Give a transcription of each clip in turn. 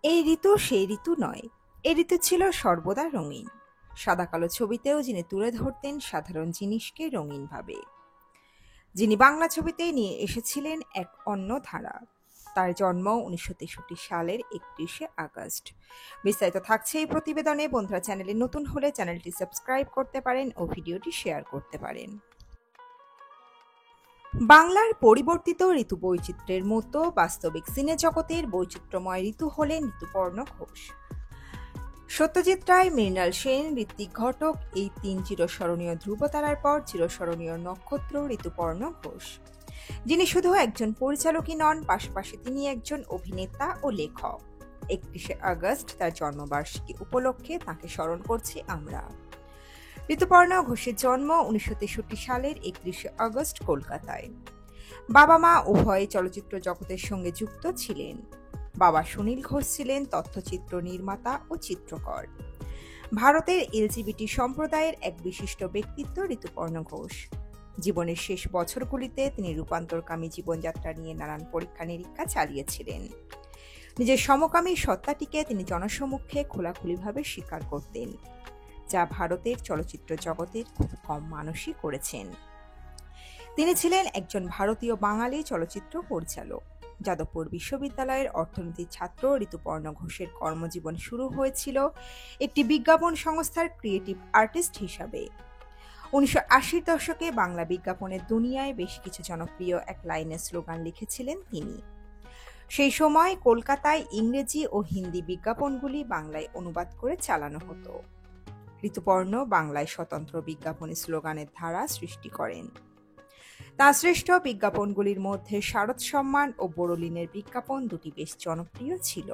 এই ঋতু সেই ঋতু নয়, এই ঋতু ছিল সর্বদা রঙিন। সাদা কালো ছবিতেও যিনি তুলে ধরতেন সাধারণ জিনিসকে রঙিনভাবে, যিনি বাংলা ছবিতে নিয়ে এসেছিলেন এক অন্য ধারা। তার জন্ম ১৯৬৩ সালের ৩১শে আগস্ট। বিস্তারিত থাকছে এই প্রতিবেদনে। বন্ধুরা, চ্যানেলে নতুন হলে চ্যানেলটি সাবস্ক্রাইব করতে পারেন ও ভিডিওটি শেয়ার করতে পারেন। বাংলার পরিবর্তিত ঋতু বৈচিত্র্যের মতো বাস্তবিক সিনে জগতের বৈচিত্র্যময় ঋতু হলেন ঋতুপর্ণ ঘোষ। সত্যজিৎ রায়, মৃণাল সেন, ঋত্বিক ঘটক এই তিন চিরস্মরণীয় ধ্রুবতারার পর চিরস্মরণীয় নক্ষত্র ঋতুপর্ণ ঘোষ, যিনি শুধু একজন পরিচালকই নন, পাশাপাশি তিনি একজন অভিনেতা ও লেখক। ৩১শে আগস্ট তার জন্মবার্ষিকী উপলক্ষে তাঁকে স্মরণ করছি আমরা। ঋতুপর্ণ ঘোষের জন্ম ১৯৬৩ সালের ৩১শে আগস্ট কলকাতায়। বাবা মা উভয়ে চলচ্চিত্র জগতের সঙ্গে যুক্ত ছিলেন। বাবা সুনীল ঘোষ ছিলেন তথ্যচিত্র নির্মাতা ও চিত্রকর। ভারতের এলজিবিটি সম্প্রদায়ের এক বিশিষ্ট ব্যক্তিত্ব ঋতুপর্ণ ঘোষ। জীবনের শেষ বছরগুলিতে তিনি রূপান্তরকামী জীবনযাত্রা নিয়ে নানান পরীক্ষা নিরীক্ষা চালিয়েছিলেন। নিজের সমকামী সত্তাটিকে তিনি জনসমক্ষে খোলাখুলিভাবে স্বীকার করতেন, যা ভারতের চলচ্চিত্র জগতের খুব কম মানুষই করেছেন। তিনি ছিলেন একজন ভারতীয় বাঙালি চলচ্চিত্র পরিচালক। যাদবপুর বিশ্ববিদ্যালয়ের অর্থনীতির ছাত্র ঋতুপর্ণ ঘোষের কর্মজীবন শুরু হয়েছিল একটি বিজ্ঞাপন সংস্থার ক্রিয়েটিভ আর্টিস্ট হিসাবে। ১৯৮০ দশকে বাংলা বিজ্ঞাপনের দুনিয়ায় বেশ কিছু জনপ্রিয় এক লাইনের স্লোগান লিখেছিলেন তিনি। সেই সময় কলকাতায় ইংরেজি ও হিন্দি বিজ্ঞাপনগুলি বাংলায় অনুবাদ করে চালানো হতো। ঋতুপর্ণ বাংলায় স্বতন্ত্র বিজ্ঞাপনী স্লোগানের ধারা সৃষ্টি করেন। তাঁর শ্রেষ্ঠ বিজ্ঞাপনগুলির মধ্যে শারদ সম্মান ও বোরোলিনের বিজ্ঞাপন দুটি বেশ জনপ্রিয় ছিল।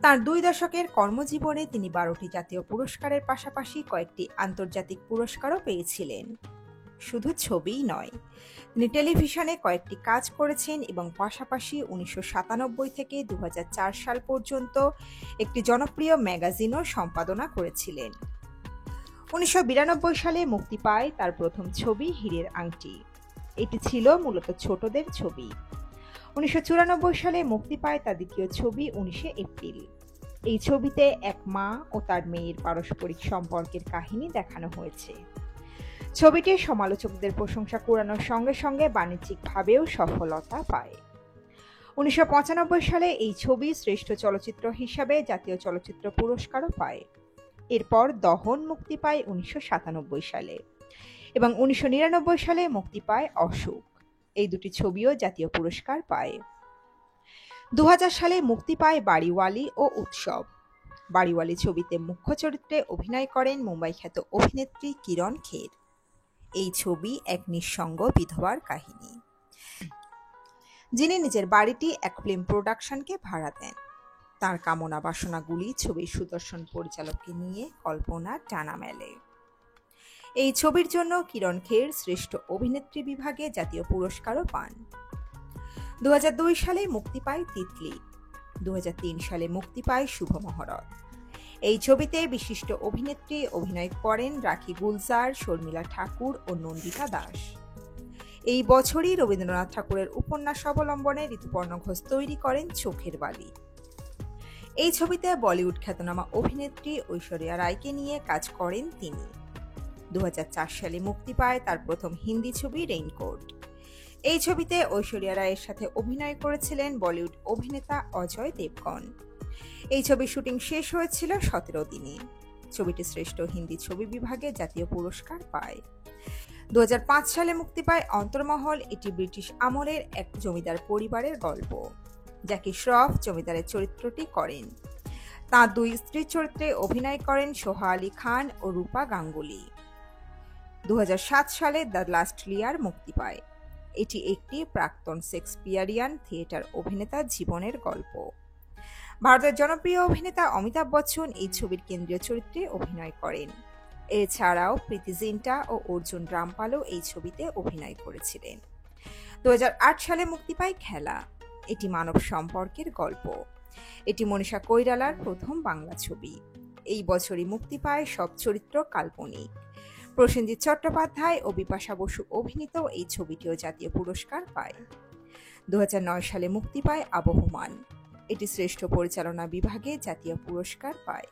তাঁর ২ দশকের কর্মজীবনে তিনি ১২টি জাতীয় পুরস্কারের পাশাপাশি কয়েকটি আন্তর্জাতিক পুরস্কারও পেয়েছিলেন। শুধু ছবিই নয়, তিনি টেলিভিশনে কয়েকটি কাজ করেছেন এবং পাশাপাশি ১৯৯৭ থেকে ২০০৪ সাল পর্যন্ত একটি জনপ্রিয় ম্যাগাজিনও সম্পাদনা করেছিলেন। ১৯৯২ সালে মুক্তি পায় তার প্রথম ছবি হীরের আংটি। এটি ছিল মূলত ছোটদের ছবি। ১৯৯৪ সালে মুক্তি পায় তার দ্বিতীয় ছবি ১৯শে এপ্রিল। এই ছবিতে এক মা ও তার মেয়ের পারস্পরিক সম্পর্কের কাহিনী দেখানো হয়েছে। ছবিটি সমালোচকদের প্রশংসা কুড়ানোর সঙ্গে সঙ্গে বাণিজ্যিকভাবেও সফলতা পায়। ১৯৯৫ সালে এই ছবি শ্রেষ্ঠ চলচ্চিত্র হিসাবে জাতীয় চলচ্চিত্র পুরস্কারও পায়। এরপর দহন মুক্তি পায় ১৯৯৭ সালে এবং ১৯৯৯ সালে মুক্তি পায় অশোক। এই দুটি ছবিও জাতীয় পুরস্কার পায়। ২০০০ সালে মুক্তি পায় বাড়িওয়ালি ও উৎসব। বাড়িওয়ালি ছবিতে মুখ্য চরিত্রে অভিনয় করেন মুম্বাই খ্যাত অভিনেত্রী কিরণ খের। এই ছবি এক নিঃসঙ্গ বিধবার কাহিনী, যিনি নিজের বাড়িটি এক ফিল্ম প্রোডাকশনকে ভাড়া দেন। তাঁর কামনা বাসনাগুলি ছবির সুদর্শন পরিচালককে নিয়ে কল্পনার ডানা মেলে। এই ছবির জন্য কিরণ খের শ্রেষ্ঠ অভিনেত্রী বিভাগে জাতীয় পুরস্কারও পান। ২০০২ সালে মুক্তি পায় তিতলি। ২০০৩ সালে মুক্তি পায় শুভ মহরত। এই ছবিতে বিশিষ্ট অভিনেত্রী অভিনয় করেন রাখি গুলজার, শর্মিলা ঠাকুর ও নন্দিতা দাস। এই বছরই রবীন্দ্রনাথ ঠাকুরের উপন্যাস অবলম্বনে ঋতুপর্ণ ঘোষ তৈরি করেন চোখের বালি। এই ছবিতে বলিউড খ্যাতনামা অভিনেত্রী ঐশ্বরিয়া রায়কে নিয়ে কাজ করেন তিনি। ২০০৪ সালে মুক্তি পায় তার প্রথম হিন্দি ছবি রেইনকোট। এই ছবিতে ঐশ্বরিয়া রায়ের সাথে অভিনয় করেছিলেন বলিউড অভিনেতা অজয় দেবগন। এই ছবির শুটিং শেষ হয়েছিল ১৭ দিনে। ছবিটি শ্রেষ্ঠ হিন্দি ছবি বিভাগে জাতীয় পুরস্কার পায়। ২০০৫ সালে মুক্তি পায় অন্তর্মহল। এটি ব্রিটিশ আমলের এক জমিদার পরিবারের গল্প। জ্যাকি শ্রফ জমিদারের চরিত্রটি করেন। তাঁর ২ স্ত্রীর চরিত্রে অভিনয় করেন সোহা আলী খান ও রূপা গাঙ্গুলি। ২০০৭ সালে দ্য লাস্ট লিয়ার মুক্তি পায়। এটি একটি প্রাক্তন শেক্সপিয়ারিয়ান থিয়েটার অভিনেতার জীবনের গল্প। ভারতের জনপ্রিয় অভিনেতা অমিতাভ বচ্চন এই ছবির কেন্দ্রীয় চরিত্রে অভিনয় করেন। এছাড়াও প্রীতি জিন্টা ও অর্জুন রামপালও এই ছবিতে অভিনয় করেছিলেন। ২০০৮ সালে মুক্তি পায় খেলা। এটি মানব সম্পর্কের গল্প। এটি মনীষা কৈরালার প্রথম বাংলা ছবি। এই বছরই মুক্তি পায় সব চরিত্র কাল্পনিক। প্রসেনজিৎ চট্টোপাধ্যায় ও বিপাশা বসু অভিনীত এই ছবিটিও জাতীয় পুরস্কার পায়। 2009 সালে মুক্তি পায় আবহমান। এটি শ্রেষ্ঠ পরিচালনা বিভাগে জাতীয় পুরস্কার পায়।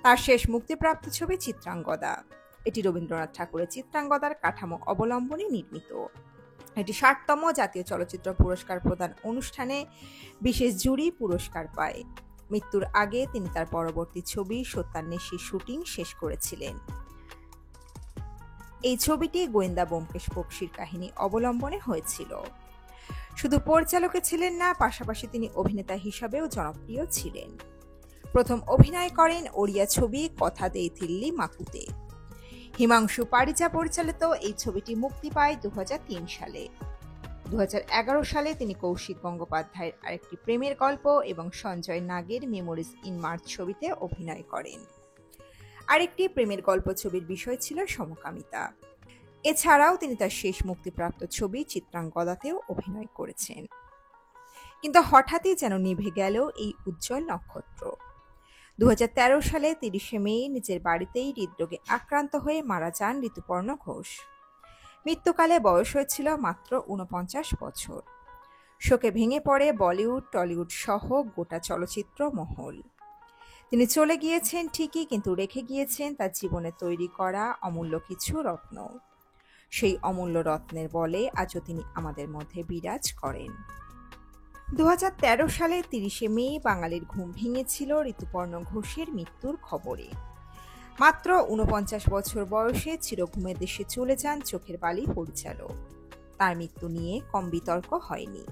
তার শেষ মুক্তিপ্রাপ্ত ছবি চিত্রাঙ্গদা। এটি রবীন্দ্রনাথ ঠাকুরের চিত্রাঙ্গদার কাঠামো অবলম্বনে নির্মিত। এটি 60তম জাতীয় চলচ্চিত্র পুরস্কার প্রদান অনুষ্ঠানে বিশেষ জুরি পুরস্কার পায়। মৃত্যুর আগে তিনি তার পরবর্তী ছবি সত্যান্বেষী শুটিং শেষ করেছিলেন। এই ছবিটি গোয়েন্দা ব্যোমকেশ বক্সীর কাহিনী অবলম্বনে হয়েছিল। শুধু পরিচালকে ছিলেন না, পাশাপাশি তিনি অভিনেতা হিসাবেও জনপ্রিয় ছিলেন। প্রথম অভিনয় করেন ওড়িয়া ছবি কথা দেই থিল্লি মাকুতে। হিমাংশু পারিজা পরিচালিত এই ছবিটি মুক্তি পায় 2003 সালে। 2011 সালে তিনি কৌশিক গঙ্গোপাধ্যায়ের আরেকটি প্রেমের গল্প এবং সঞ্জয় নাগের মেমোরিজ ইন মার্চ ছবিতে অভিনয় করেন। আরেকটি প্রেমের গল্প ছবির বিষয় ছিল সমকামিতা। এছাড়াও তিনি তার শেষ মুক্তিপ্রাপ্ত ছবি চিত্রাঙ্গদাতেও অভিনয় করেছেন। কিন্তু হঠাৎই যেন নিভে গেল এই উজ্জ্বল নক্ষত্র। 2013 সালে 30শে মে নিজের বাড়িতেই হৃদরোগে আক্রান্ত হয়ে মারা যান ঋতুপর্ণ ঘোষ। মৃত্যুকালে বয়স হয়েছিল মাত্র 49 বছর। শোকে ভেঙে পড়ে বলিউড, টলিউড সহ গোটা চলচ্চিত্র মহল। তিনি চলে গিয়েছেন ঠিকই, কিন্তু রেখে গিয়েছেন তার জীবনে তৈরি করা অমূল্য কিছু রত্ন। সেই অমূল্য রত্নের বলে আজও তিনি আমাদের মধ্যে বিরাজ করেন। 2013 সালে 30শে মে বাঙালির ঘুম ভেঙেছিল ঋতুপর্ণ ঘোষের মৃত্যুর খবরে। মাত্র 49 বছর বয়সে চিরঘুমের দেশে চলে যান চোখের বালি পরিচালক। তার মৃত্যু নিয়ে কম বিতর্ক হয়নি।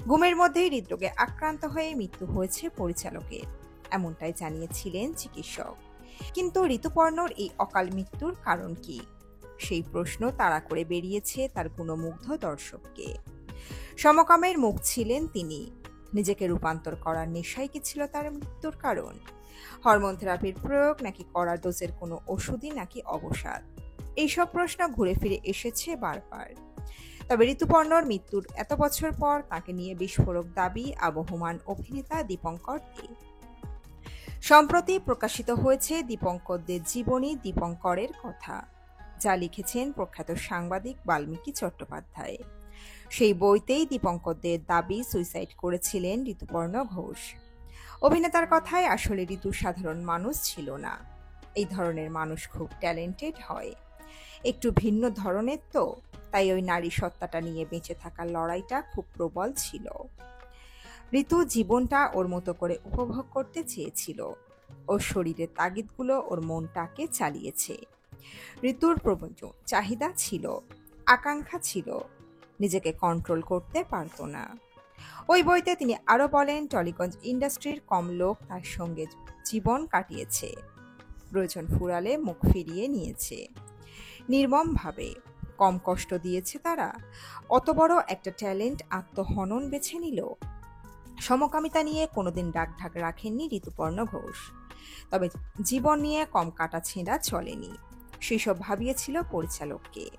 ঘুমের মধ্যেই হৃদরোগে আক্রান্ত হয়ে মৃত্যু হয়েছে পরিচালকের, এমনটাই জানিয়েছিলেন চিকিৎসক। কিন্তু ঋতুপর্ণর এই অকাল মৃত্যুর কারণ কি, সেই প্রশ্ন তাড়া করে বেরিয়েছে তার গুণমুগ্ধ দর্শককে। সমকামের মুখ ছিলেন তিনি। নিজেকে রূপান্তর করার নেশাই কি ছিল তার মৃত্যুর কারণ? হরমোন থেরাপির প্রয়োগ, নাকি কড়া ডোজের কোনো ওষুধই, নাকি অবসাদ? এইসব প্রশ্ন ঘুরে ফিরে এসেছে বারবার। তবে ঋতুপর্ণর মৃত্যুর এত বছর পর তাকে নিয়ে বিস্ফোরক দাবি আবহমান অভিনেতা দীপঙ্কর দে। সম্প্রতি প্রকাশিত হয়েছে দীপঙ্কর দের জীবনী দীপঙ্করের কথা, যা লিখেছেন প্রখ্যাত সাংবাদিক বাল্মীকি চট্টোপাধ্যায়। সেই বইতেই দীপঙ্কর দের দাবি সুইসাইড করেছিলেন ঋতুপর্ণ ঘোষ। অভিনেতার কথায় আসলে ঋতু সাধারণ মানুষ ছিল না। এই ধরনের মানুষ খুব ট্যালেন্টেড হয়, একটু ভিন্ন ধরনের, তো তাই ওই নারী সত্তাটা নিয়ে বেঁচে থাকার লড়াইটা খুব প্রবল ছিল। ঋতু জীবনটা ওর মতো করে উপভোগ করতে চেয়েছিল। ওর শরীরের তাগিদগুলো ওর মনটাকে চালিয়েছে। ঋতুর প্রবল চাহিদা ছিল, আকাঙ্ক্ষা ছিল, নিজেকে কন্ট্রোল করতে পারত না। ওই বইতে তিনি আরো বলেন, টলিগঞ্জ ইন্ডাস্ট্রির কম লোক তার সঙ্গে জীবন কাটিয়েছে। প্রয়োজন ফুরালে মুখ ফিরিয়ে নিয়েছে নির্মমভাবে। কম কষ্ট দিয়েছে তারা। অত বড় একটা ট্যালেন্ট আত্মহনন বেছে নিল। সমকামিতা নিয়ে কোনোদিন ডাকঢাক রাখেননি ঋতুপর্ণ ঘোষ। তবে জীবন নিয়ে কম কাটা ছেঁড়া চলেনি। সেসব ভাবিয়েছিল পরিচালককে।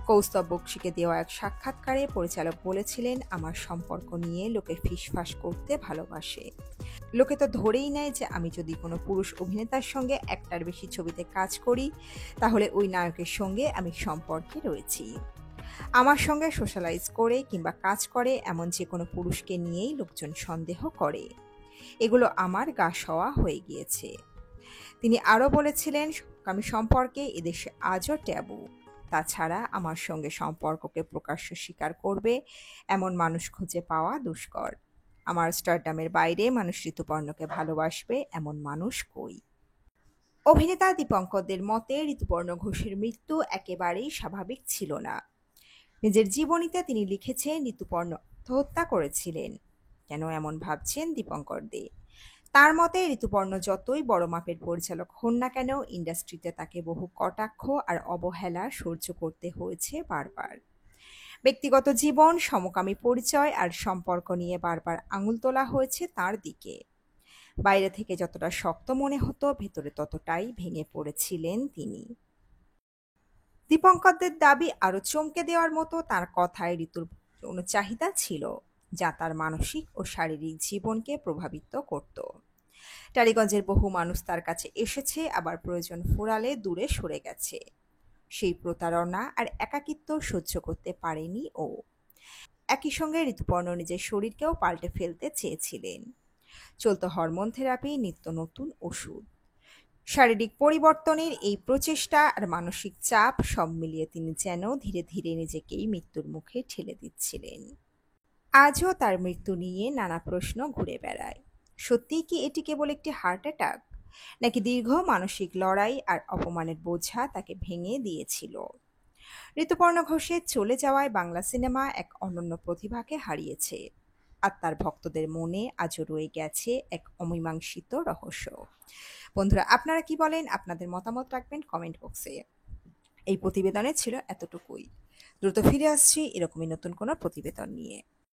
কৌস্তব বক্সীকে দেওয়া এক সাক্ষাৎকারে পরিচালক বলেছিলেন, আমার সম্পর্ক নিয়ে লোকে ফিসফাস করতে ভালোবাসে। লোকে তো ধরেই নেয় যে আমি যদি কোনো পুরুষ অভিনেতার সঙ্গে একটার বেশি ছবিতে কাজ করি, তাহলে ওই নায়কের সঙ্গে আমি সম্পর্কে রয়েছি। আমার সঙ্গে সোশ্যালাইজ করে কিংবা কাজ করে এমন যে কোনো পুরুষকে নিয়েই লোকজন সন্দেহ করে। এগুলো আমার গা সওয়া হয়ে গিয়েছে। তিনি আরও বলেছিলেন, আমি সম্পর্কে এদেশে আজও ট্যাবু। তাছাড়া আমার সঙ্গে সম্পর্ককে প্রকাশ্য স্বীকার করবে এমন মানুষ খুঁজে পাওয়া দুষ্কর। আমার স্টারডামের বাইরে মানুষ ঋতুপর্ণকে ভালোবাসবে এমন মানুষ কই? অভিনেতা দীপঙ্কর দের মতে ঋতুপর্ণ ঘোষের মৃত্যু একেবারেই স্বাভাবিক ছিল না। নিজের জীবনীতে তিনি লিখেছেন, ঋতুপর্ণ আত্মহত্যা করেছিলেন। কেন এমন ভাবছেন দীপঙ্কর দে? তার মতে ঋতুপর্ণ যতই বড় মাপের পরিচালক হন না কেন, ইন্ডাস্ট্রিতে তাকে বহু কটাক্ষ আর অবহেলা সহ্য করতে হয়েছে বারবার। ব্যক্তিগত জীবন, সমকামী পরিচয় আর সম্পর্ক নিয়ে বারবার আঙুল তোলা হয়েছে তার দিকে। বাইরে থেকে যতটা শক্ত মনে হতো, ভেতরে ততটাই ভেঙে পড়েছিলেন তিনি। দীপঙ্করদের দাবি আরো চমকে দেওয়ার মতো, তার কথায় ঋতুর যৌন চাহিদা ছিল, যা তার মানসিক ও শারীরিক জীবনকে প্রভাবিত করত। টালিগঞ্জের বহু মানুষ তার কাছে এসেছে, আবার প্রয়োজন ফুরালে দূরে সরে গেছে। সেই প্রতারণা আর একাকিত্ব সহ্য করতে পারেনি ও। একই সঙ্গে ঋতুপর্ণ নিজের শরীরকেও পাল্টে ফেলতে চেয়েছিলেন। চলত হরমোন থেরাপি, নিত্য নতুন ওষুধ। শারীরিক পরিবর্তনের এই প্রচেষ্টা আর মানসিক চাপ সব মিলিয়ে তিনি যেন ধীরে ধীরে নিজেকেই মৃত্যুর মুখে ঠেলে দিচ্ছিলেন। আজও তার মৃত্যু নিয়ে নানা প্রশ্ন ঘুরে বেড়ায়। সত্যিই কি এটি কেবল একটি হার্ট অ্যাটাক, নাকি দীর্ঘ মানসিক লড়াই আর অপমানের বোঝা তাকে ভেঙে দিয়েছিল? ঋতুপর্ণ ঘোষের চলে যাওয়ায় বাংলা সিনেমা এক অনন্য প্রতিভাকে হারিয়েছে, আর তার ভক্তদের মনে আজও রয়ে গেছে এক অমীমাংসিত রহস্য। বন্ধুরা, আপনারা কি বলেন? আপনাদের মতামত রাখবেন কমেন্ট বক্সে। এই প্রতিবেদনে ছিল এতটুকুই। দ্রুত ফিরে আসছি এরকমই নতুন কোনো প্রতিবেদন নিয়ে।